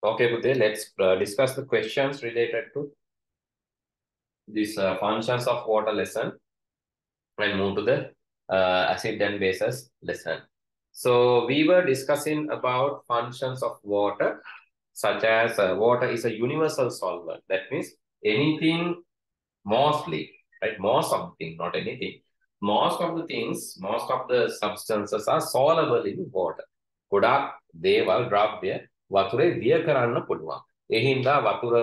Okay, Pute, let's discuss the questions related to this functions of water lesson and move to the acid and bases lesson. So we were discussing about functions of water, such as water is a universal solvent. That means anything, mostly, right? Most of the things, not anything. Most of the things, most of the substances are soluble in water. ගොඩක් දේවල් ද්‍රව්‍ය වතුරේ දිය කරන්න පුළුවන්. ඒ හින්දා වතුර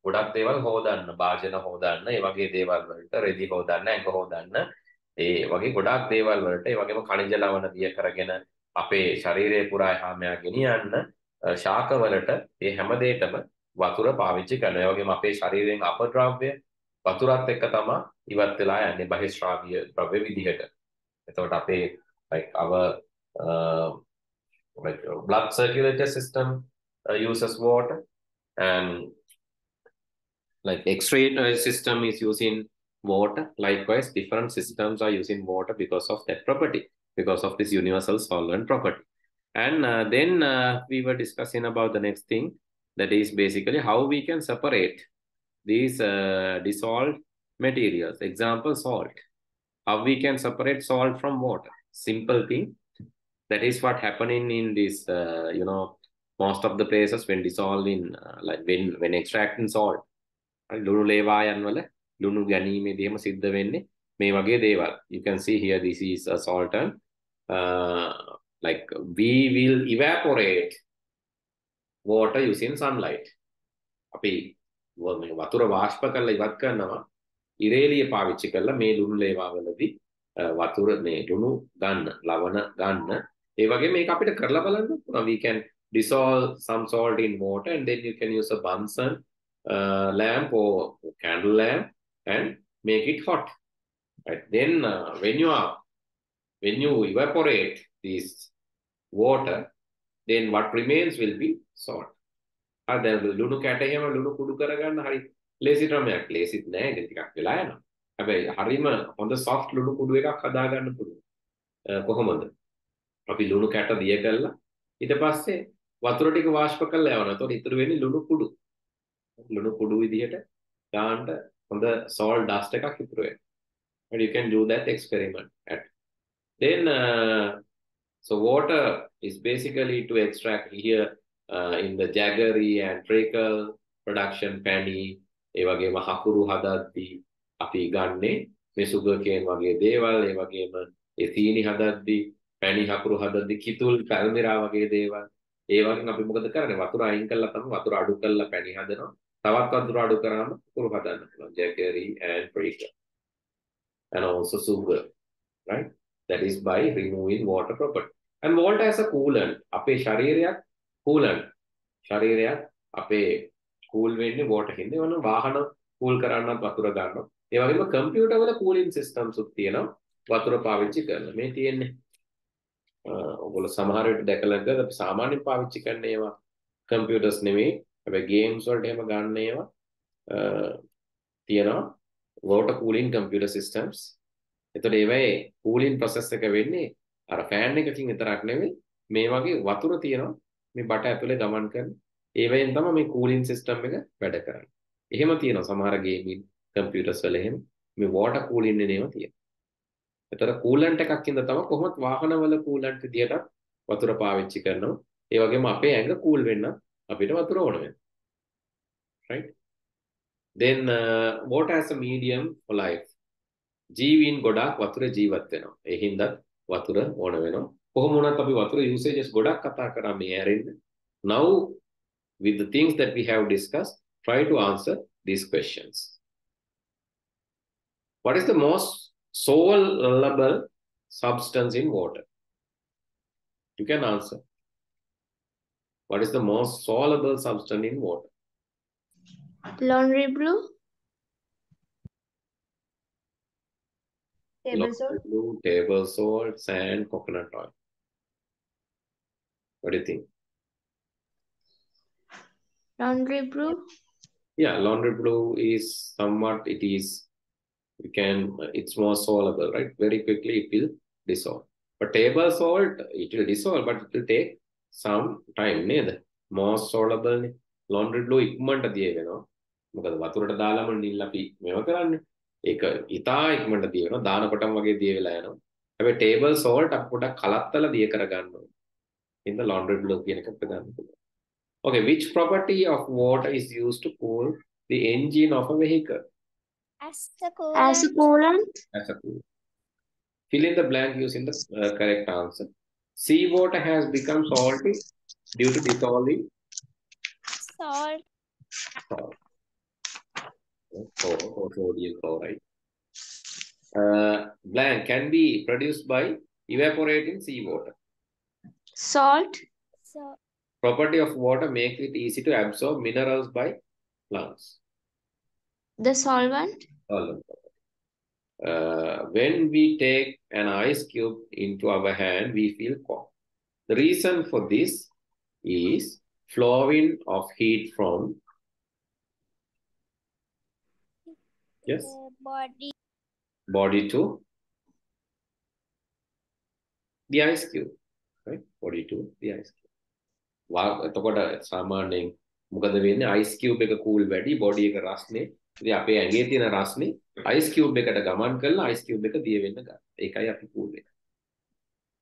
ගොඩක් දේවල් හොදන්න, භාජන හොදන්න, ඒ වගේ දේවල් වලට රෙදි හොදන්න, ඇඟ හොදන්න, ඒ වගේ ගොඩක් දේවල් වලට ඒ වගේම ಖನಿಜ ලවණ දිය කරගෙන අපේ ශරීරය පුරා එහා මෙහා ගෙනියන්න ශාක වලට ඒ හැම දෙයකම වතුර පාවිච්චි කරනවා. ඒ වගේම අපේ ශරීරයෙන් අපද්‍රව්‍ය වතුරත් එක්ක තමයි ඉවත් වෙලා යන්නේ බහිස්රාවීය ද්‍රව්‍ය විදිහට. එතකොට අපේ like our like blood circulatory system uses water, and like X-ray system is using water. Likewise, different systems are using water because of that property, because of this universal solvent property. And then we were discussing about the next thing, that is basically how we can separate these dissolved materials. Example, salt. How we can separate salt from water. Simple thing. That is what happening in this, most of the places when dissolved in, like when extracting salt. ලුණු ලේවායන් වල ලුණු ගැනීමේදී එහෙම සිද්ධ වෙන්නේ මේ වගේ දේවල්. You can see here this is a solvent. Like we will evaporate water using sunlight. අපි වතුර වාෂ්ප කරලා ඉවත් කරනවා ඉරේලිය පාවිච්චි කරලා මේ ලුණු ලේවාවලදී වතුර මේ ලුණු ගන්න, ලවණ ගන්න. ඒ වගේ මේක අපිට කරලා බලන්න පුළුවන්. We can dissolve some salt in water and then you can use a Bunsen lamp or candle lamp and make it hot. Right? Then when you evaporate this water, then what remains will be salt. දැන් ලුණු කැට එහෙම ලුණු කුඩු කරගන්න හරි ලේසි ක්‍රමයක්. ලේසිත් නෑ, ඒක ටිකක් වෙලා යනවා. හැබැයි හරිම හොඳ soft ලුණු කුඩු එකක් හදාගන්න පුළුවන්. කොහොමද? අපි ලුණු කැට දිය කරලා ඊට පස්සේ වතුර ටික වාෂ්ප කරලා යවනවා. එතකොට ඉතුරු වෙන්නේ ලුණු කුඩු. ලුණු කුඩු විදිහට දාන්න හොඳ salt dust එකක් ඉතුරු වෙනවා. And you can do that experiment. Then so water is basically to extract here in the jaggery and treacle production, penny, ඒ වගේම හකුරු හදද්දී අපි ගන්නේ මේ sugar cane වගේ දේවල්, ඒ වගේම ඒ සීනි හදද්දී, පැණි හකුරු හදද්දී කිතුල් පැල්මිරා වගේ දේවල්. ඒ වගේම අපි මොකද කරන්නේ? වතුර අයින් කරලා තමයි වතුර අඩු කරලා පැණි හදනවා. තවත් වතුර අඩු කරාම හකුරු හදන්න පුළුවන්. Jaggery and treacle. And also sugar, right? That is by removing water property. And water as a coolant. අපේ ශරීරයක් coolant. ශරීරයක් අපේ cool වෙන්නේ water හින්දා. ඒ වගේම වාහන cool කරන්නත් වතුර ගන්නවා. ඒ වගේම computer වල cooling systems උත් තියෙනවා. වතුර පාවිච්චි කරන. මේ තියෙන්නේ ඔයගොල්ලෝ සමහර විට දැකලා නැද්ද? අපි සාමාන්‍යයෙන් පාවිච්චි කරන ඒවා computers නෙමෙයි. හැබැයි games වලට එහෙම ගන්න ඒවා තියෙනවා. water cooling computer systems. එතකොට ඒවයේ cooling process එක වෙන්නේ අර fan එකකින් විතරක් නෙවෙයි, මේ වගේ වතුර තියෙනවා මේ බට ඇතුලේ ගමන් කරන. ඒවෙන් තමයි මේ cooling system එක වැඩ කරන්නේ. එහෙම තියෙනවා සමහර gaming computers වල එහෙම මේ water cooling නේ තියෙනවා. එතකොට coolant එකක් ඉඳලා තමයි කොහොමද වාහනවල coolant විදියට වතුර පාවිච්චි කරනවා. ඒ වගේම අපේ ඇඟ cool වෙන්න අපිට වතුර ඕන වෙනවා. Right? Then water as a medium for life. ජීවීන් ගොඩක් වතුර ජීවත් වෙනවා. ඒ හින්දා වතුර ඕන වෙනවා. කොහොම වුණත් අපි වතුර usages ගොඩක් කතා කරා මේ ඇරෙන්න. Now with the things that we have discussed, try to answer these questions. What is the most soluble substance in water? You can answer. What is the most soluble substance in water? Laundry blue. Table salt. Blue, table salt, sand, coconut oil. What do you think? Laundry blue. Yeah, laundry blue is somewhat, it's more soluble, right? Very quickly it will dissolve. But table salt, it will dissolve, but it will take some time. More soluble. laundry blue ඉක්මනට දිය වෙනවා. මොකද වතුරට දාලාම නිල් අපි මේව කරන්නේ. ඒක ඉතා ඉක්මනට දිය වෙනවා. දානකොටම වගේ දිය වෙලා යනවා. හැබැයි table salt අපි පොඩක් කලත්තලා දිය කර ගන්නවා. in the laundry blue කියන එක ප්‍රදාන කරනවා. Okay, which property of water is used to cool the engine of a vehicle? As a coolant. As a coolant. Fill in the blank using the correct answer. Seawater has become salty due to dissolving Salt. salt. Or sodium chloride. Blank can be produced by evaporating seawater. Salt. Property of water makes it easy to absorb minerals by plants. The solvent. Solvent. When we take an ice cube into our hand, we feel cold. The reason for this is flowing of heat from body to the ice cube, right? Body to the ice cube. එතකොට සාමාන්‍යයෙන් මොකද වෙන්නේ ice cube එක cool වැඩි body එක රස්නේ. ඉතින් අපේ ඇඟේ තියෙන රස්නේ ice cube එකට ගමන් කරලා ice cube එක දිය වෙන්න ගන්නවා. ඒකයි අපි cool වෙන්නේ.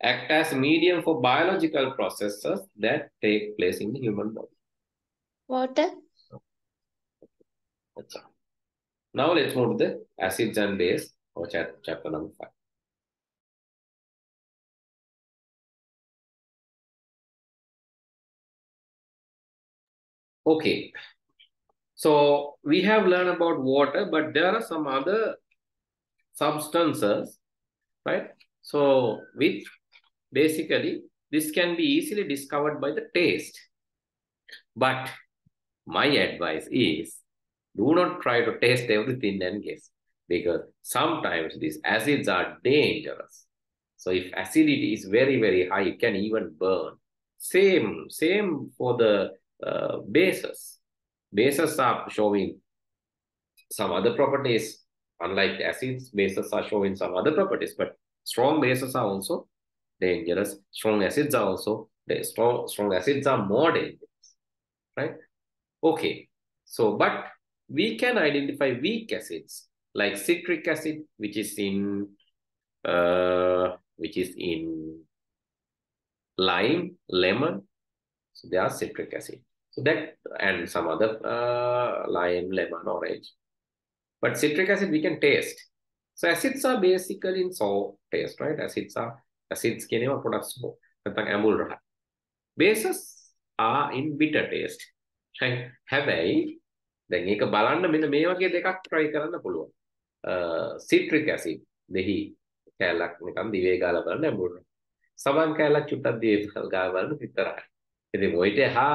Act as medium for biological processes that take place in the human body. Water. That's all. Now let's move to the acids and base or chapter number 5. Okay, so we have learned about water, but there are some other substances, right? So which basically this can be easily discovered by the taste. But my advice is do not try to taste everything and guess, because sometimes these acids are dangerous. So if acidity is very, very high, it can even burn. Same for the bases. Bases are showing some other properties. Unlike acids, bases are showing some other properties, but strong bases are also dangerous. Strong acids are also strong acids are more dangerous, right? Okay, so but we can identify weak acids like citric acid, which is in lime, lemon. So they are citric acid. So that and some other lime, lemon, orange. But citric acid we can taste. So acids are basically in sour taste, right? Acids කියනවා products නැත්නම් ඇඹුල් රහ. Bases are in bitter taste. Right? හැබැයි දැන් ඒක බලන්න මෙන්න මේ වගේ දෙකක් try කරන්න පුළුවන්. Citric acid දෙහි කැලක් නිකන් දිවේ ගාලා බලන්න ඇඹුල් රහ. සබන් කැලක් චුට්ටක් දිවේ ගාලා බලන්න පිටරයි. ඉතින් මොයිට හා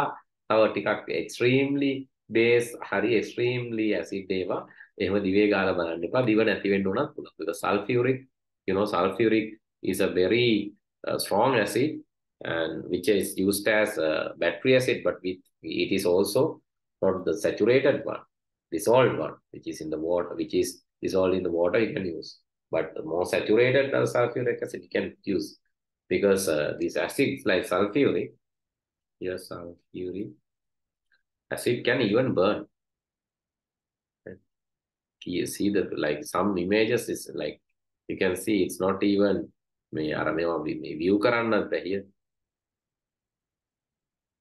තව ටිකක් extremely base හරි extremely acid ඒවා එහෙම දිවේ ගාලා බලන්න එපා. දිව නැති වෙන්න උනත් පුළුවන්. because sulfuric, sulfuric is a very strong acid and which is used as battery acid, but it is also not the saturated one, dissolved one, which is in the water, which is dissolved in the water you can use. But the more saturated sulfuric acid you can use, because these acids like sulfuric acid can even burn. You see that like some images is like you can see it's not even view කරන්නත් here.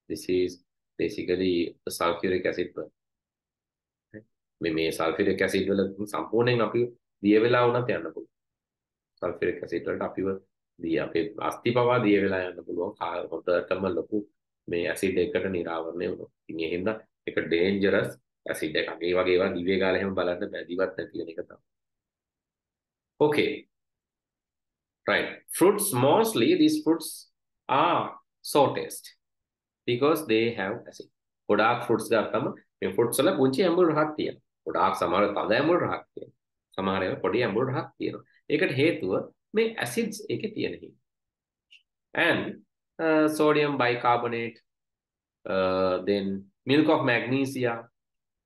This is basically the sulfuric acid burn. මේ sulfuric acid වල සම්පූර්ණයෙන් අපි දිය වෙලා වුණත් යන්න පුළුවන්. sulfuric acid වලට අපිව අපේ අස්ථි පවා දිය වෙලා යන්න පුළුවන්. හොඳටම ලොකු මේ acid එකකට නිරාවරණය වුණොත්. ඉතින් ඒ හින්දා ඒක dangerous acid එකක්. ඒ වගේ ඒවා දිවේ ගාලා එහෙම බලන්න බෑ. දිවත් නැති වෙන එක තමයි. Okay. Right. Fruits, mostly these fruits are sour taste because they have acid. ගොඩාක් fruits ගත්තම මේ fruits වල පුංචි ඇඹුල් රහක් තියෙනවා. ගොඩාක් සමහර තද ඇඹුල් රහක් තියෙනවා. සමහර ඒවා පොඩි ඇඹුල් රහක් තියෙනවා. ඒකට හේතුව මේ acids එකේ තියෙන හින්දා. And sodium bicarbonate, then milk of magnesia.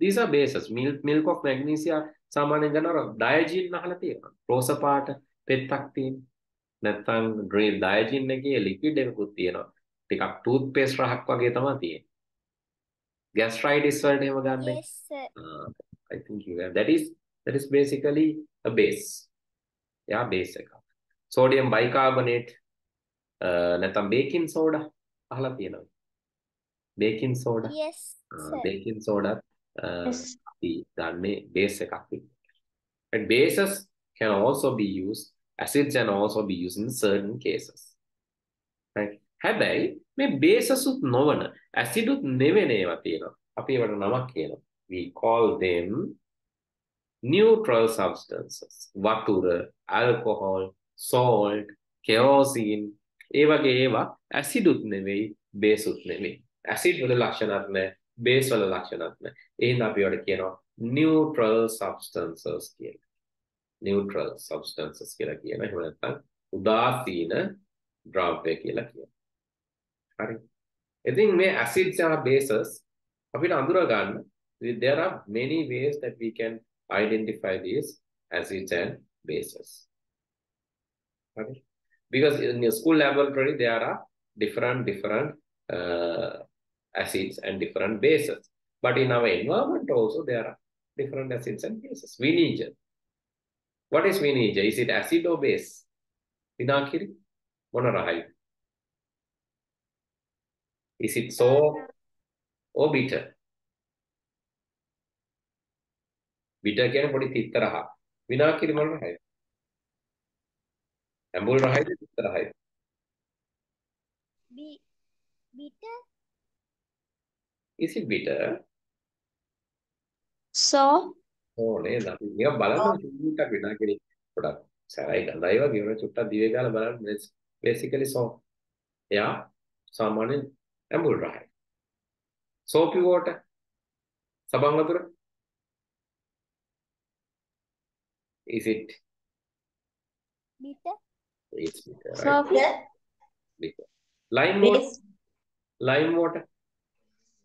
These are bases. Milk of magnesia සාමාන්‍යයෙන් ගන්නවා diagen අහලා තියෙනවා. රෝස පාට පෙත්තක් තියෙන. නැත්නම් diagen එකේ liquid එකකුත් තියෙනවා. ටිකක් toothpaste රහක් වගේ තමයි තියෙන්නේ. Gastritis වලට එහෙම ගන්න. Yes, sir. I think you have. That is basically a base. Yeah, base එක. Sodium bicarbonate නැත්නම් baking soda අහලා තියෙනවද? Baking soda. Yes, sir. Baking soda Yes. අපි ගන්නේ base එකක් විදිහට. And bases can also be used, acids can also be used in certain cases. Right? හැබැයි මේ bases උත් නොවන acid උත් නෙවෙන ඒවා තියෙනවා. අපි ඒවට නමක් කියනවා. We call them neutral substances. වතුර, alcohol, salt, kerosene ඒ වගේ ඒවා acid උත් නෙවෙයි, base උත් නෙවෙයි. acid වල ලක්ෂණත් නැහැ, base වල ලක්ෂණත් නැහැ. එහෙනම් අපි ඒවට කියනවා neutral substances කියලා. Neutral substances කියලා කියනවා. එහෙම නැත්නම් උදාසීන ද්‍රව්‍ය කියලා කියනවා. හරි. ඉතින් මේ acids and bases අපිට අඳුර ගන්න there are many ways that we can identify these acids and bases. Right? Because in your school laboratory there are different acids and different bases. But in our environment also there are different acids and bases. Vinegar. What is vinegar? Is it acid or base? Vinakiri? Mona rahai. Is it sour or bitter? Bitter කියන්නේ පොඩි තිත්ත රහ. විනාකිරි මොන රහයි? ඇඹුල් රහයිද තිත්ත රහයිද? Bitter. Is it bitter? So. Oh නේද? අපි මේක බලන්න චුට්ටක් විනාකිරි පොඩක් සරයි ගඳයි වගේ වුණා චුට්ටක් දිවේ ගාලා බලන්න basically so yeah සාමාන්‍යයෙන් ඇඹුල් රහයි. Soapy water සබන් වතුර is it Bitter. it's bitter, right? Soapy. Bitter. Lime water. Lime water.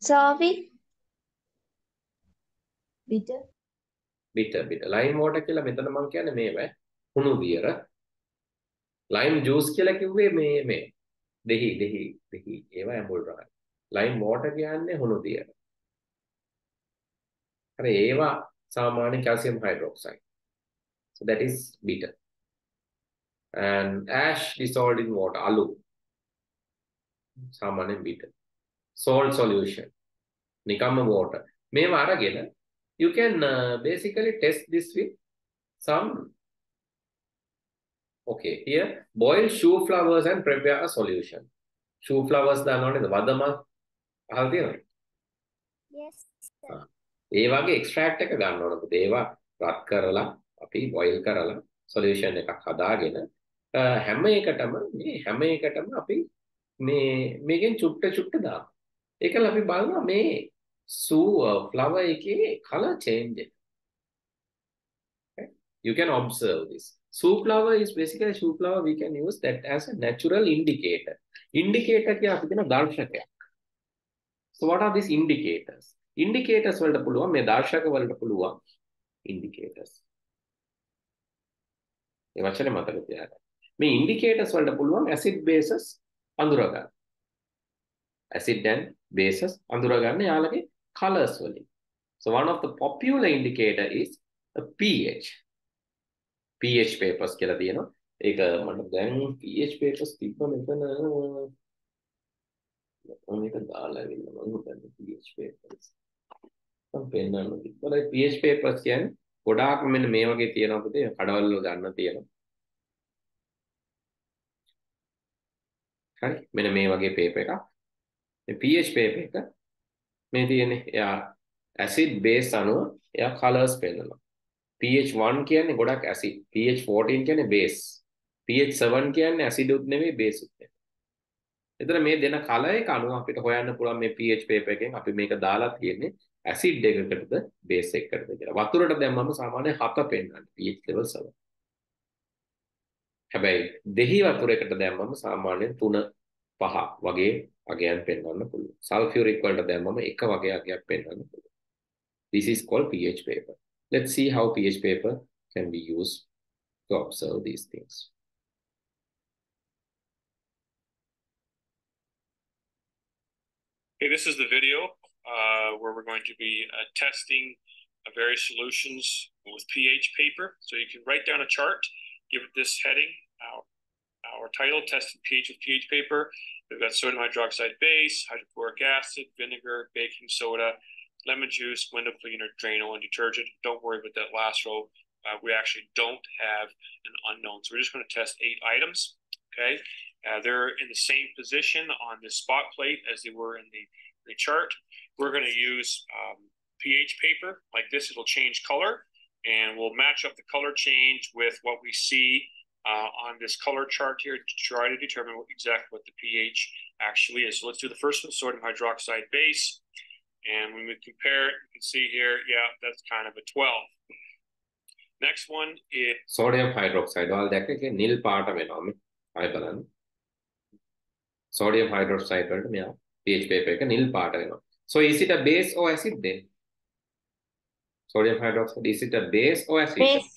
Soapy. Bitter. Bitter. Lime water කියලා මෙතන මම කියන්නේ මේව හුණු දියර. Lime juice කියලා කිව්වේ මේ දෙහි ඒවා ඇඹුල් රහයි. Lime water කියන්නේ හුණු දියර. හරි ඒවා සාමාන්‍ය calcium hydroxide. So that is bitter. And ash dissolved in water, alu. Samane bitter. Salt solution, nikama water. මේවා අරගෙන you can basically test this with some. Okay, here boil shoe flowers and prepare a solution. Shoe flowers දානවනේ වදම අහලා තියෙනවද? Yes, sir. ඒ වගේ extract එක ගන්න ඕන. ඒවා රත් කරලා අපි boil කරලා solution එකක් හදාගෙන හැම එකටම අපි මේකෙන් චුට්ට දාමු. ඒකල අපි බලනවා මේ flower එකේ color change එක. Okay? You can observe this. Shoe flower is basically shoe flower we can use that as a natural indicator. Indicator කිය අපි කියන දර්ශකයක්. So what are these indicators? Indicators වලට පුළුවන් මේ දර්ශක වලට පුළුවන් indicators. ඒ වචනේ මතක තියාගන්න. මේ indicators වලට පුළුවන් acid bases අඳුර ගන්න. Acid and bases අඳුර ගන්න යාළගේ colors වලින්. So one of the popular indicator is a pH. pH papers කියලා තියෙනවා. ඒක මට දැන් pH papers තිබ්බ මෙතන මේක දාලා ඉන්න මම හිතන්නේ pH papers. මම පෙන්නන්න තිබ්බා. pH papers කියන්නේ ගොඩාක් මෙන්න මේ වගේ තියෙනවා පුතේ කඩවල වල ගන්න තියෙනවා. හරි මෙන්න මේ වගේ paper එකක්. මේ pH paper එක මේ තියෙන්නේ එයා acid base අනුව එයා colors පෙන්නනවා. pH 1 කියන්නේ ගොඩක් acid, pH 14 කියන්නේ base, pH 7 කියන්නේ acid උත් නෙවෙයි base උත් නෙවෙයි. එතන මේ දෙන color එක අනුව අපිට හොයන්න පුළුවන් මේ pH paper එකෙන් අපි මේක දාලා තියෙන්නේ acid එකකටද base එකකටද කියලා. වතුරට දැම්මම සාමාන්‍යයෙන් 7 පෙන්නන්නේ pH level 7. හැබැයි දෙහි වතුරයකට දැම්මම සාමාන්‍යයෙන් 3 5 වගේ අගයන් පෙන්වන්න පුළුවන්. සල්ෆියුරික් වලට දැම්මම එක වගේ අගයක් පෙන්වන්න පුළුවන්. This is called pH paper. Let's see how pH paper can be used to observe these things. Okay, this is the video where we're going to be testing various solutions with pH paper. So you can write down a chart, give it this heading, our title, testing pH with pH paper. We've got sodium hydroxide base, hydrochloric acid, vinegar, baking soda, lemon juice, window cleaner, Drano, and detergent. Don't worry about that last row. We actually don't have an unknown. So we're just going to test 8 items, okay? They're in the same position on this spot plate as they were in the chart. We're going to use pH paper like this. It'll change color, and we'll match up the color change with what we see on this color chart here to try to determine exactly what the pH actually is. So let's do the first one, sodium hydroxide base. And when we compare it, you can see here, yeah, that's kind of a 12. Next one is sodium hydroxide. All that is nil part of it. I balance. Sodium hydroxide pH paper nil part of it. So is it a base or acid then? Sodium hydroxide, is it a base or acid? Base.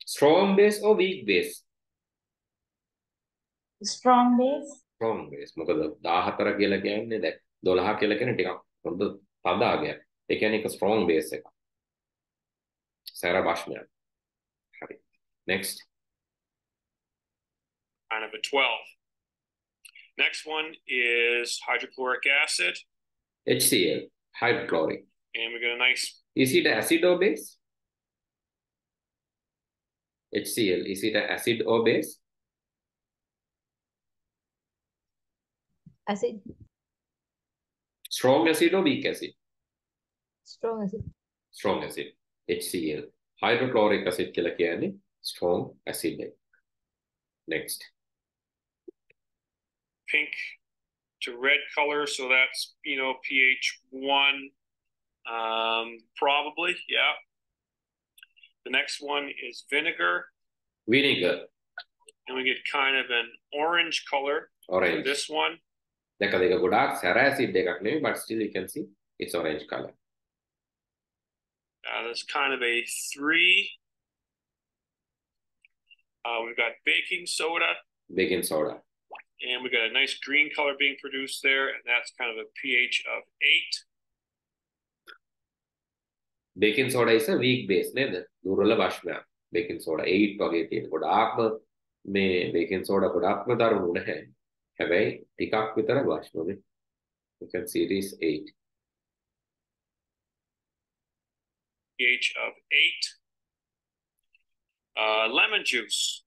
Strong base or weak base? Strong base. Strong base. මොකද 14 කියලා කියන්නේ දැන් 12 කියලා කියන්නේ ටිකක් හොඳ පදාගයක්. ඒ කියන්නේ එක strong base එකක්. සැර භාෂ්මයක්. හරි. Next. kind of a 12. Next one is hydrochloric acid. HCl, hydrochloric. And we get a nice... Is it acid or base? HCl, is it an acid or base? Acid. Strong acid or weak acid? Strong acid. Strong acid. HCl. Hydrochloric acid කියලා කියන්නේ strong acid. Next. Pink to red color, so that's, you know, pH 1, probably, yeah. The next one is vinegar. Vinegar. And we get kind of an orange color. Orange. This one. Like a ගොඩාක් සැර acid එකක් නෙවෙයි, but still you can see it's orange color. That's kind of a 3. We've got baking soda. Baking soda. And we got a nice green color being produced there, and that's kind of a pH of 8. Baking soda is a weak base, නේද? දුර්වල භාෂ්මයක්. Baking soda 8 වගේ තියෙන. ගොඩාක්ම මේ baking soda ගොඩාක්ම දරුණු නැහැ. හැබැයි ටිකක් විතර භාෂ්මනේ. You can see it is 8. pH of 8. Lemon juice.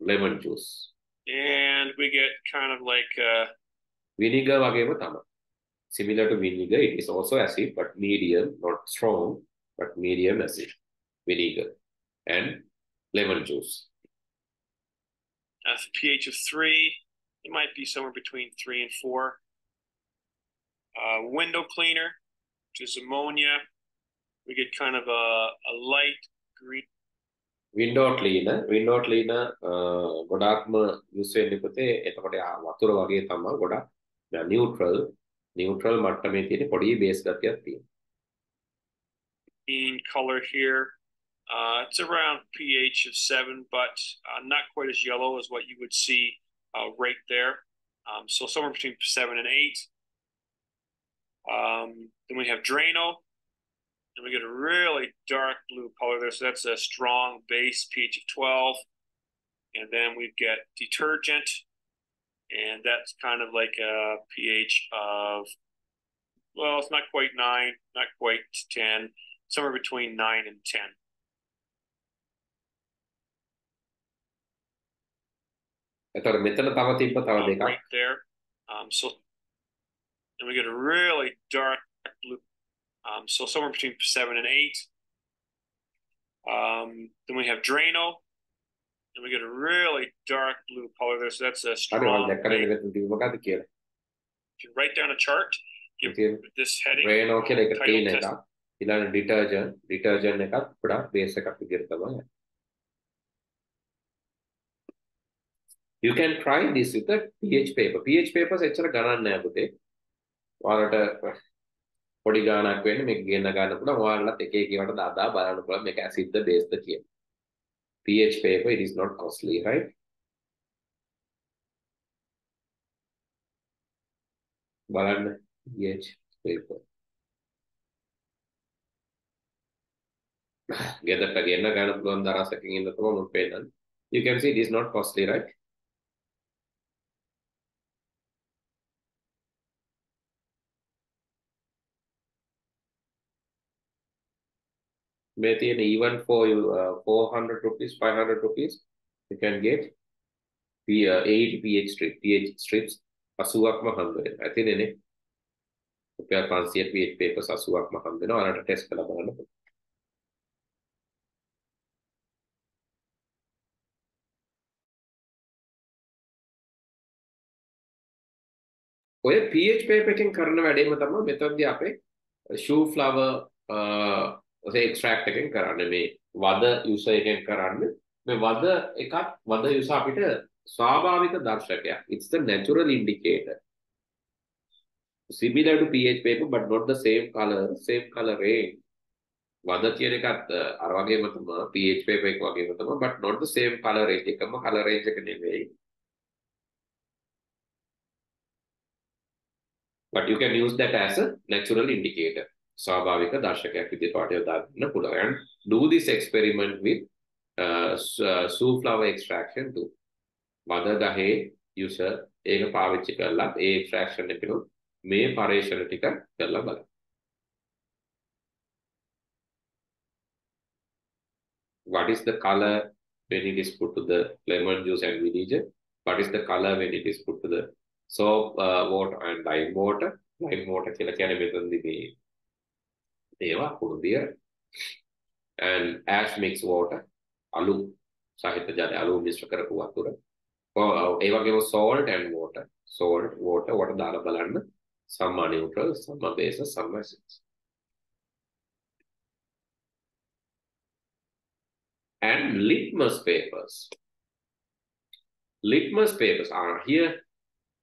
Lemon juice. And we get kind of like vinegar වගේම තමයි. Similar to vinegar, it is also acid, but medium, not strong, but medium acid. Vinegar and lemon juice. That's a pH of 3. It might be somewhere between 3 and 4. Window cleaner, which is ammonia. We get kind of a light green. Window cleaner ගොඩාක්ම use වෙන්නේ පුතේ එතකොට වතුර වගේ තමයි ගොඩාක් neutral මට්ටමේ තියෙන පොඩි බේස් ගතියක් තියෙනවා. In color here, it's around pH of 7, but not quite as yellow as what you would see right there. So somewhere between 7 and 8. Then we have Drano. And we get a really dark blue color there. So that's a strong base, pH of 12. And then we get detergent. And that's kind of like a pH of, well, it's not quite 9, not quite 10, somewhere between 9 and 10. Right there. So and we get a really dark blue. So somewhere between 7 and 8. Then we have Drano. And we get a really dark blue color there. So that's a strong. You can write down a chart. Give this heading. Drano detergent එකක් ගොඩක් base එකක් විදිහට තමයි. You can try this with a pH paper. pH papers එච්චර ගණන් නෑ පුතේ. ඔයාලට පොඩි ගානක් වෙන්නේ මේක ගෙන්න ගන්න පුළුවන්. ඔයාලට එක එක ඒවාට දාලා බලන්න පුළුවන් මේක ඇසිඩ්ද බේස්ද කියලා. pH paper, it is not costly, right? බලන්න PH paper. ගෙදරට ගෙන්න ගන්න පුළුවන් දරසකින් ඉන්න තමයි මම පෙන්නන්නේ. You can see it is not costly, right? මේ තියෙන even for you 400 rupees, 500 rupees, you can get 8 PH strips 80ක්ම හම්බ වෙනවා. ඇතිනේ. රුපියල් 500 PH papers 80ක්ම හම්බ වෙනවා. ඔයාලට ටෙස්ට් කරලා බලන්න. ඔය PH paper එකෙන් කරන වැඩේම තමයි මෙතනදී අපේ shoe flower extract එකෙන් කරන්නේ. මේ වද user එකෙන් කරන්නේ. මේ වද එකක් වද user අපිට ස්වාභාවික දර්ශකයක්. It's the natural indicator. Similar to PH paper but not the same color range. වද කියන එකත් අර වගේම තමයි PH paper එක වගේම තමයි but not the same color range. එකම color range එක නෙවෙයි. But you can use that as a natural indicator. ස්වාභාවික දර්ශකයක් විදිහට යොදා ගන්න පුළුවන්. And do this experiment with shoe flower extraction too. වද ගහේ user ඒක පාවිච්චි කරලා ඒ extraction එකේ මේ පරීක්ෂණ ටික කරලා බලන්න. What is the color when it is put to the lemon juice and vinegar? What is the color when it is put to the soap water and lime water? Lime water කියලා කියන්නේ මෙතනදී මේ ඒවා කුරුදිය and ash mixed water අලු සහිත ජලය අලු මිශ්‍ර කරපු වතුර. ඒ වගේම salt and water. Salt water දාලා බලන්න. Some are neutral, some are bases, some are acids. And litmus papers. Litmus papers are here.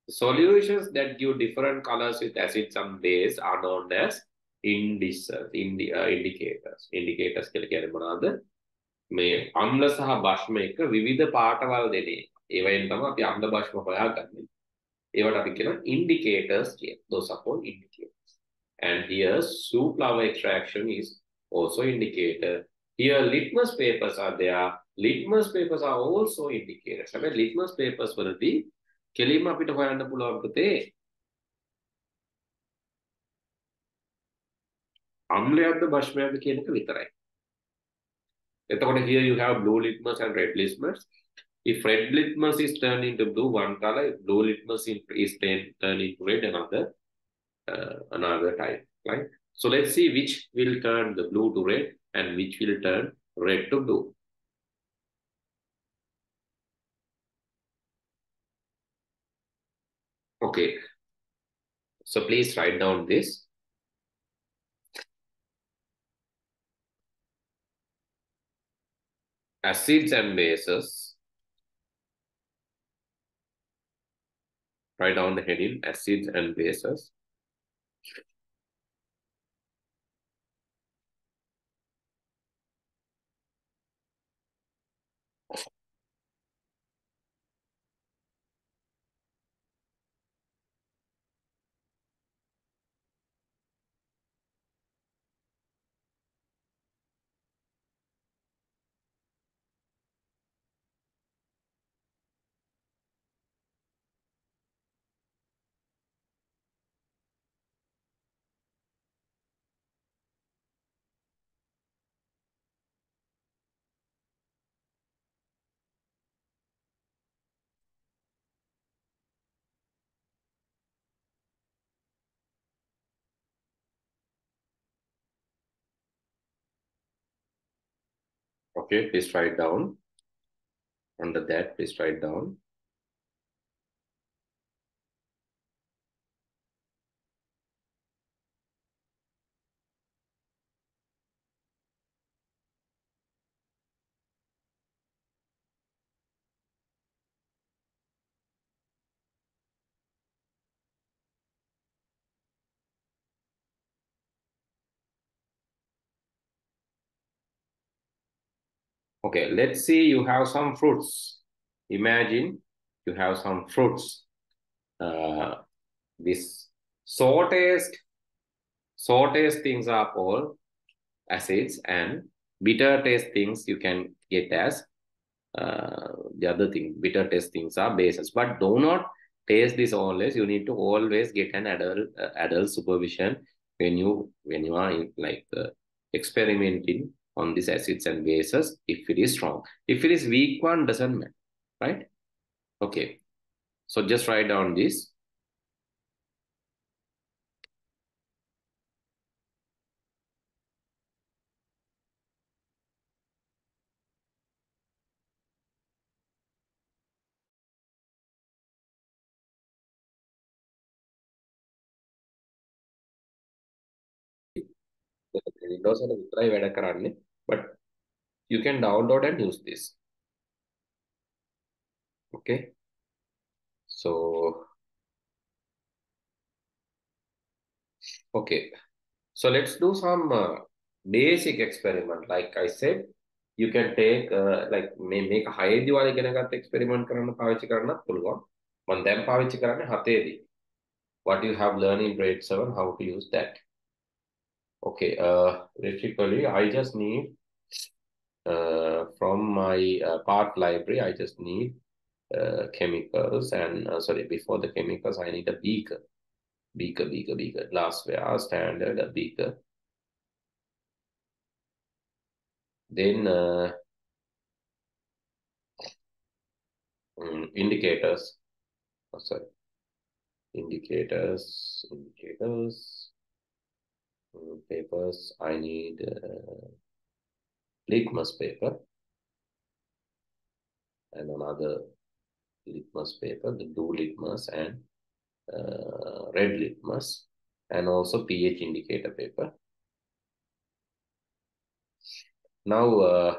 Solutions that give different colors with acids and base are known as indicators. Indicators කියලා කියන්නේ මොනවාද? මේ අම්ල සහ භෂ්ම එක විවිධ පාටවල් දෙන්නේ. ඒවෙන් තමයි අපි අම්ල භෂ්ම හොයාගන්නේ. ඒවට අපි කියන indicators කියන. Those are called indicators. And here shoe flower extraction is also indicator. Here litmus papers are there. Litmus papers are also indicators. හැබැයි litmus papers වලදී කෙලින්ම අපිට හොයන්න පුළුවන් පුතේ අම්ලයක්ද භෂ්මයක්ද කියන එක විතරයි. එතකොට here you have blue litmus and red litmus. If red litmus is turned into blue, one color. If blue litmus is turned into red, another type, right? So let's see which will turn the blue to red and which will turn red to blue. Okay. So please write down this. Acids and bases. Write down the heading, acids and bases. Okay, please write down. Under that, please write down. Okay, let's see, you have some fruits. Imagine you have some fruits. This Saltiest things are all acids, and bitter taste things you can get as the other thing. Bitter taste things are bases, but do not taste this always. You need to always get an adult supervision when you are in, experimenting on these acids and bases. If it is strong, if it is weak, one doesn't matter, right? Okay, so just write down this. Windows වල විතරයි වැඩ කරන්නේ, but you can download and use this. Okay, so okay, so let's do some basic experiment. Like I said, you can take make a high දිවාල ඉගෙන ගන්න experiment කරන්න පාවිච්චි කරන්නත් පුළුවන්. මම දැන් පාවිච්චි කරන්නේ 7 දී. What you have learned in grade 7, how to use that. Okay, basically I just need from my part library, I just need chemicals, and sorry, before the chemicals I need a beaker, glassware, standard beaker. Then indicators, papers. I need litmus paper and another litmus paper, the blue litmus and red litmus, and also pH indicator paper. Now,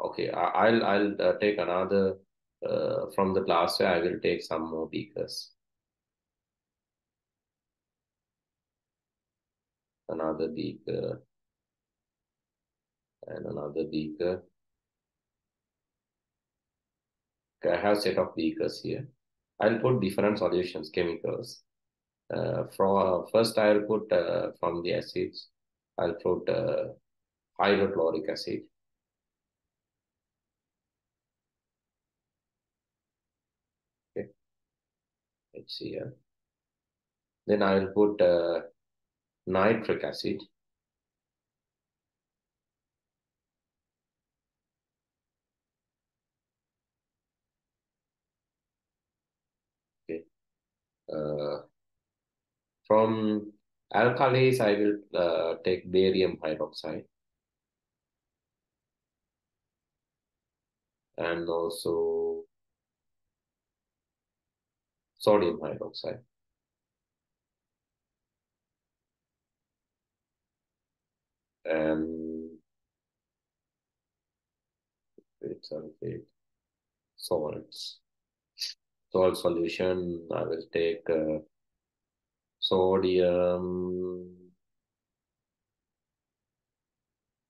okay, I'll take another from the glassware. I will take some more beakers. Another beaker and another beaker. Okay, I have a set of beakers here. I'll put different solutions, chemicals. First, I'll put from the acids, I'll put hydrochloric acid. Okay, HCl. Then I'll put nitric acid. Okay. From alkalis, I will take barium hydroxide. And also sodium hydroxide. And sulfate, salts. Salt solution, I will take sodium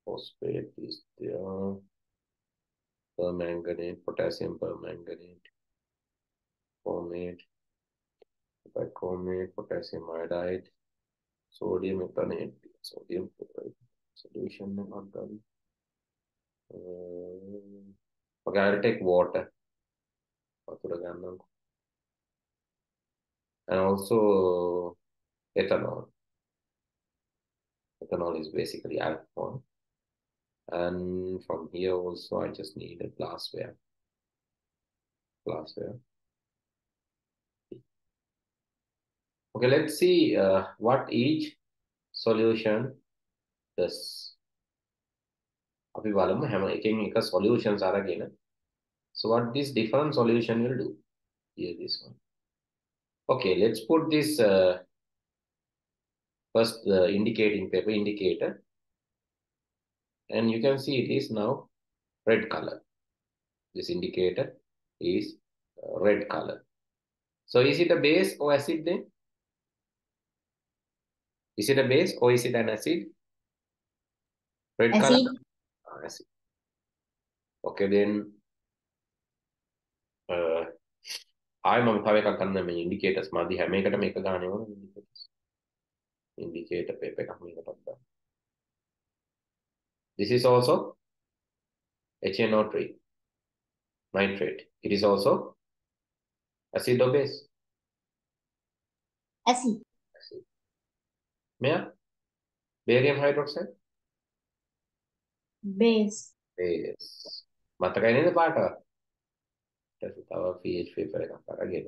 phosphate is there, permanganate, potassium permanganate, chromate, bichromate, potassium iodide, sodium ethanoate, sodium solution not done. Okay, I'll take water. And also ethanol. Ethanol is basically alcohol. And from here also I just need a glassware. Okay, let's see what each solution does. අපි බලමු හැම එකකින් එක solutions අරගෙන. So what this different solution will do? Here this one. Okay, let's put this first indicating paper indicator. And you can see it is now red color. This indicator is red color. So is it a base or acid then? Is it a base or is it an acid? Red Acid. color? Acid. Okay, then ආයෙ මම තව එකක් ගන්න මේ indicators මදි හැම එකටම එක ගානේ ඕන ඉන්ඩිකේටර් පේපර් එකක් මේකටත් දාන්න. This is also HNO3 nitrate. It is also acid or base? Acid. Acid. Mea? Barium hydroxide? Base. Base. මතකයි නේද පාට? ඊට තව pH paper එකක් අරගෙන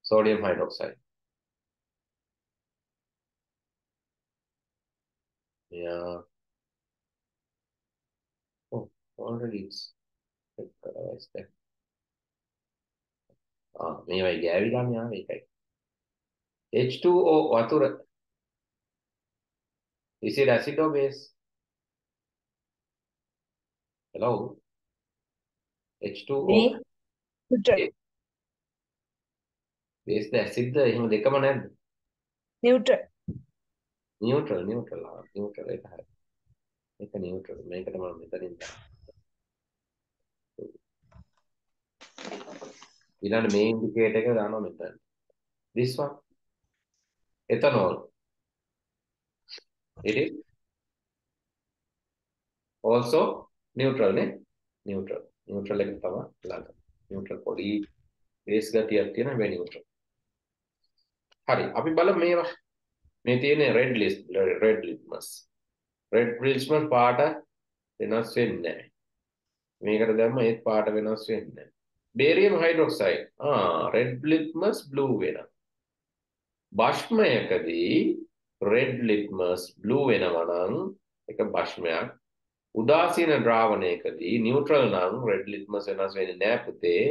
sodium hydroxide. Yeah. Oh, already it's there. මේවයි ගෑවිලා මෙයා මේකයි. H2O වතුර. Is it acid or base? Hello? H2O. Base. Neutral. Base the acid ද එහෙම දෙකම නැද්ද? Neutral. Neutral neutral එක හරි. මේක neutral. මේකට මම මෙතනින් ඊළඟ මේ ඉන්ඩිකේටර් එක දානවා මෙතන. This one. Ethanol. It is also neutral නේ? Neutral. Neutral එක තමයි ළඟ. Neutral පොඩි base ගතියක් තියෙන හැබැයි neutral. හරි. අපි බලමු මේවා. මේ තියෙන්නේ red litmus. Red litmus පාට වෙනස් වෙන්නේ නැහැ. මේකට දැම්ම ඒත් පාට වෙනස් වෙන්නේ නැහැ. Barium hydroxide. Red litmus blue වෙනවා. භෂ්මයකදී red litmus blue වෙනවා නම් ඒක භෂ්මයක්. උදාසීන ද්‍රාවණයකදී neutral නම් red litmus වෙනස් වෙන්නේ නැහැ පුතේ.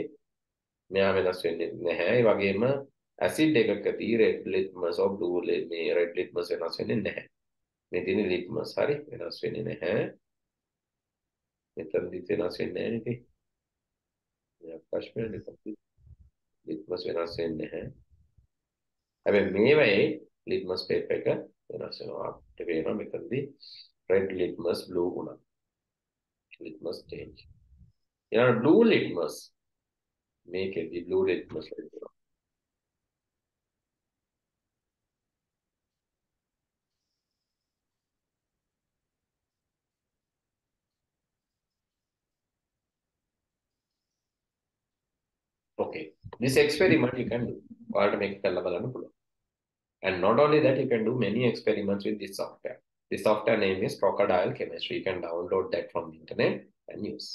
මෙයා වෙනස් වෙන්නේ නැහැ. ඒ වගේම acid එකකදී red litmus or blue මේ red litmus වෙනස් වෙන්නේ නැහැ. මේ තියෙන litmus හරි වෙනස් වෙන්නේ නැහැ. මෙතනදි වෙනස් වෙන්නේ නැහැ නේද? litmus වෙනස් වෙන්නේ නැහැ. හැබැයි මේවයේ litmus paper එක වෙනස් වෙනවා. අපිට පේනවා මෙතනදී red litmus blue වුණා. litmus change. ඊළඟ blue litmus මේකෙදි blue litmus වෙනවා. Okay, this experiment you can do. ඔයාලට මේක කරලා බලන්න පුළුවන්. And not only that, you can do many experiments with this software. The software name is Crocodile Chemistry. You can download that from the internet and use.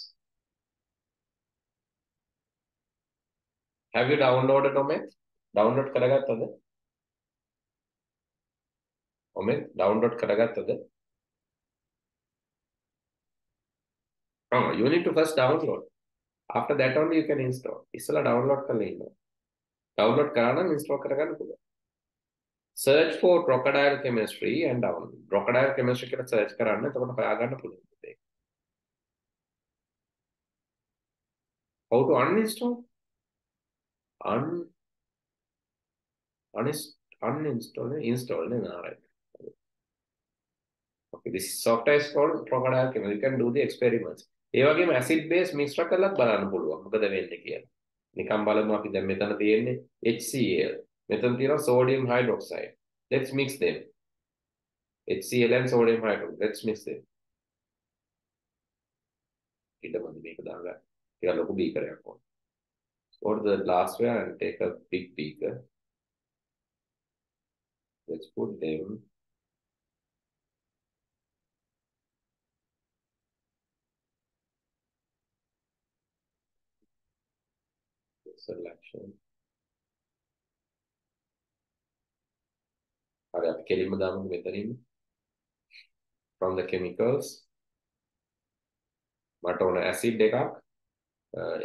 Have you downloaded Omid? Download කරගත්තද? Omid, download කරගත්තද? You need to first download. After that only you can install. ඉස්සලා download කරලා ඉන්න. Download කරා නම් install කරගන්න පුළුවන්. Search for Crocodile Chemistry and download. Crocodile Chemistry කියලා search කරන්න එතකොට හොයාගන්න පුළුවන්. How to uninstall? Uninstall, install. Right. Okay, this software is called Crocodile Chemistry. You can do the experiments. ඒ වගේම acid base mixture කරලා බලන්න පුළුවන්. මොකද වෙන්නේ කියලා. නිකන් බලමු අපි දැන් මෙතන තියෙන්නේ HCl. මෙතන තියෙනවා sodium hydroxide. Let's mix them. HCl and sodium hydroxide. Let's mix them. ඊටමද මේක දාගන්න. ටිකක් ලොකු බීකරයක් ඕන. Go to the glassware and take a big beaker. Let's put them. Selection. හරි අපි කෙලින්ම දාමු මෙතනින්. From the chemicals. මට ඕන acid එකක්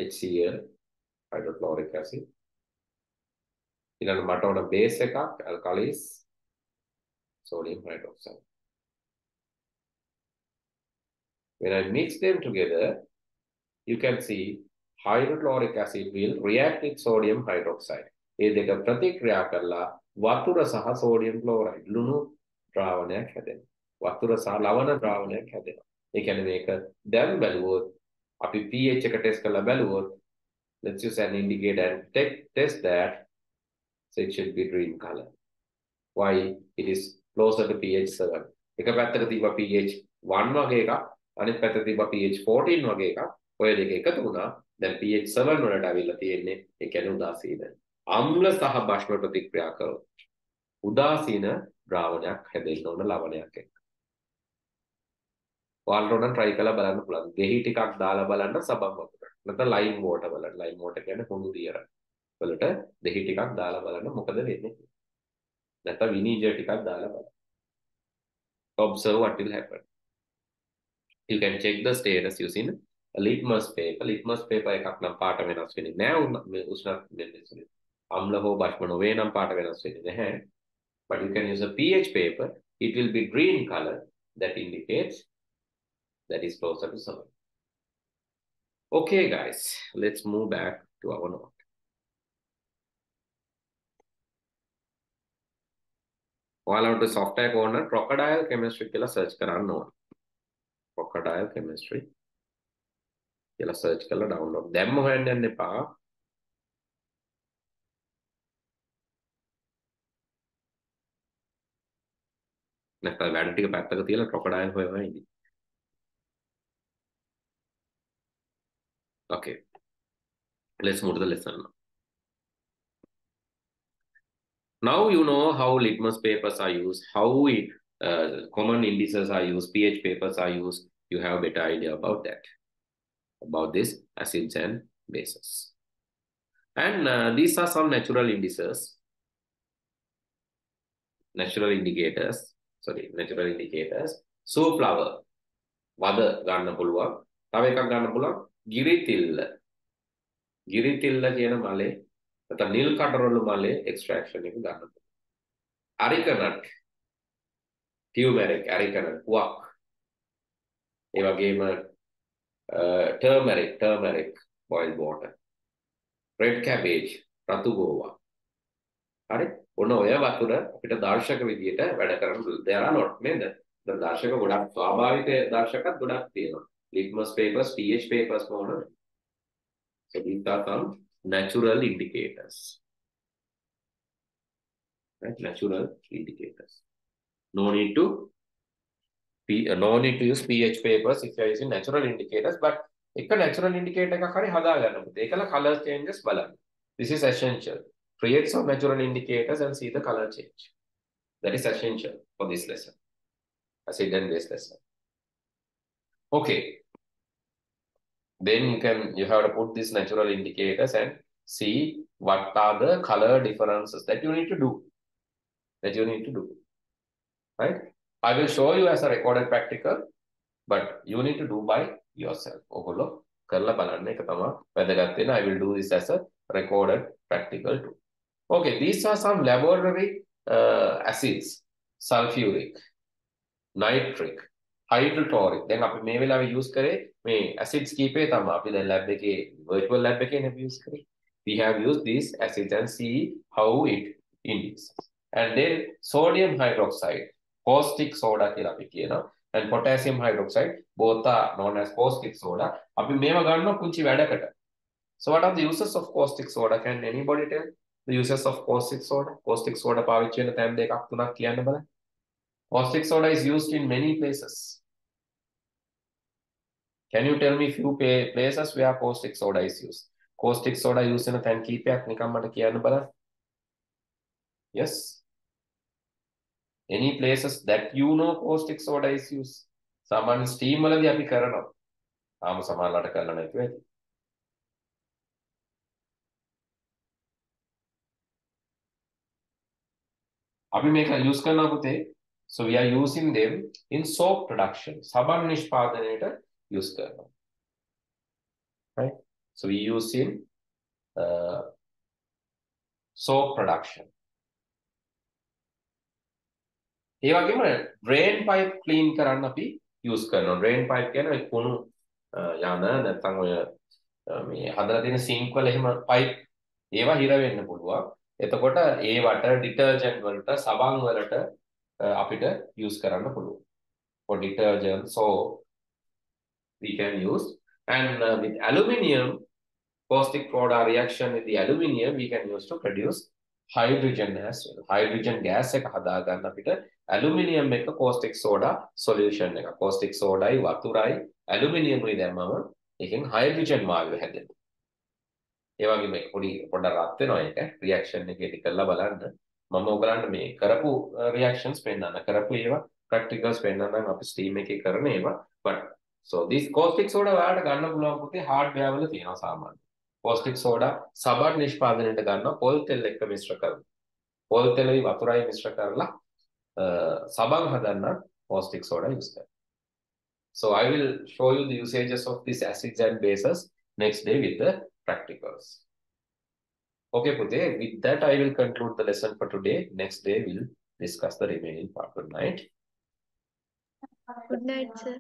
HCl hydrochloric acid. ඊළඟ මට ඕන base එකක් alkalis sodium hydroxide. When I mix them together, you can see hydrochloric acid will react with sodium hydroxide. ඒ දෙක ප්‍රතික්‍රියා කරලා වතුර සහ sodium chloride ලුණු ද්‍රාවණයක් හැදෙනවා. වතුර සහ ලවණ ද්‍රාවණයක් හැදෙනවා. ඒ කියන්නේ මේක දැන් බැලුවොත් අපි pH එක test කරලා බලුවොත්, let's use an indicator and test that, so it should be green color. Why? It is closer to pH 7. එක පැත්තක තිබ්බ pH 1 වගේ එකක්, අනිත් පැත්තක තිබ්බ pH 14 වගේ එකක්. ඔය දෙක එකතු වුණා. දැන් pH 7 වලට අවිල්ලා තියෙන්නේ. ඒ කියන්නේ උදාසීන. අම්ල සහ බෂ්ම ප්‍රතික්‍රියා කරොත් උදාසීන ද්‍රාවණයක් හැදෙන්න ඕන ලවණයක් එක්ක. ඔයාලට උනන් try කරලා බලන්න පුළුවන්. ගෙහි ටිකක් දාලා බලන්න සබම් වතුර. නැත්නම් lime water බලන්න. lime water කියන්නේ හුණු දියර. වලට දෙහි ටිකක් දාලා බලන්න මොකද වෙන්නේ. නැත්නම් විනීගර් ටිකක් දාලා බලන්න. Observe what will happen. You can check the status using a litmus paper. Litmus paper එකක් නම් පාට වෙනස් වෙන්නේ නැහැ. උෂ්ණ අම්ල හෝ බෂ්ම නොවේ නම් පාට වෙනස් වෙන්නේ නැහැ. But you can use a pH paper. It will be green color. That indicates that is closer to 7. Okay, guys, let's move back to our note. ඔයාලට software corner crocodile chemistry කියලා search කරන්න ඕන. crocodile chemistry කියලා search කරලා download. දැම්ම හොයන්න යන්න එපා. නැත්නම් වැඩ ටික පැත්තක තියලා crocodile හොයනවා ඉන්නේ. Okay, let's move to the lesson now. Now you know how litmus papers are used, how common indices are used, pH papers are used. You have a better idea about that, about this acids and bases. And these are some natural indices, natural indicators. Soup flower, වද ගන්න පුළුවන්. තව එකක් ගන්න පුළුවන් ගිරිතිල්ල. ගිරිතිල්ල කියන මලේ නැත්නම් නිල් කටරොළු මලේ extraction එක ගන්න පුළුවන්. අරිකනට්, turmeric, අරිකනට් පුවක්. ඒ වගේම turmeric boiled water. Red cabbage, රතු ගෝවා. හරි? ඔන්න ඔය වතුර අපිට දර්ශක විදියට වැඩ කරන්න පුළුවන්. There are not නේද? දර්ශක ගොඩක් ස්වාභාවික දර්ශකත් ගොඩක් තියෙනවා. Litmus papers, pH papers මොනවද? So these are some natural indicators. Right? Natural indicators. No need to use pH papers if you are using natural indicators, but එක natural indicator එකක් හරි හදා ගන්න පුතේ. ඒකල color changes බලන්න. This is essential. Create some natural indicators and see the color change. That is essential for this lesson. Acid and base lesson. Okay. Then you have to put these natural indicators and see what are the color differences that you need to do. Right? I will show you as a recorded practical, but you need to do by yourself. I will do this as a recorded practical too. Okay, these are some laboratory acids: sulfuric, nitric, hydrochloric. Then අපි මේ වෙලාවේ use කරේ මේ acids කීපේ තමයි අපි දැන් lab එකේ virtual lab එකේ නේ use කරේ. We have used these acids and see how it indicates. And then sodium hydroxide, caustic soda කියලා අපි කියනවා, and potassium hydroxide, both are known as caustic soda. අපි මේව ගන්නවා පුංචි වැඩකට. So what are the uses of caustic soda? Can anybody tell the uses of caustic soda? Caustic soda පාවිච්චි වෙන තැන් දෙකක් තුනක් කියන්න බලන්න. Caustic soda is used in many places. Can you tell me few places where caustic soda is used? Caustic soda used in a තැන් කීපයක් නිකන් මට කියන්න බලන්න. Yes. Any places that you know caustic soda is used? සාමාන්‍ය steam වලදී අපි කරනවා. ආම සමානලට කරලා නැති වෙයි. අපි මේක use කරනවා පුතේ. So we are using them in soap production. සබන් නිෂ්පාදනයේට use කරනවා. Right? So we use in soap production. ඒ වගේම drain pipe clean කරන්න අපි use කරනවා. Drain pipe කියන්නේ කුණු යන නැත්නම් ඔය මේ හදලා තියෙන sink වල එහෙම pipe ඒවා හිර වෙන්න පුළුවන්. එතකොට ඒවට detergent වලට සබන් වලට අපිට use කරන්න පුළුවන්. For detergent, so we can use And with aluminium, caustic soda reaction with the aluminium, we can use to produce hydrogen as well. Hydrogen gas එක හදා ගන්න අපිට aluminium එක caustic soda solution එක. Caustic soda යි වතුරයි aluminium උයි දැම්මම එකෙන් hydrogen වායුව හැදෙනවා. ඒ වගේම පොඩි පොඩ්ඩක් රත් වෙනවා ඒක reaction එකේදී කරලා බලන්න. මම ඔයගලන්ට මේ කරපු reactions පෙන්නන්න කරපු ඒවා practicals පෙන්නන්න අපි steam එකේ කරන ඒවා. But so this caustic soda ඔයාලට ගන්න පුළුවන් පුතේ hardware වල තියෙනවා සාමාන්‍යයෙන්. caustic soda සබන් නිෂ්පාදනයට ගන්නවා පොල් තෙල් එක්ක මිශ්‍ර කරලා. පොල් තෙලයි වතුරයි මිශ්‍ර කරලා සබන් හදන්න caustic soda use කරනවා. So I will show you the usages of these acids and bases next day with the practicals. Okay, Pute, with that I will conclude the lesson for today. Next day we'll discuss the remaining part. Good night. Good night, sir.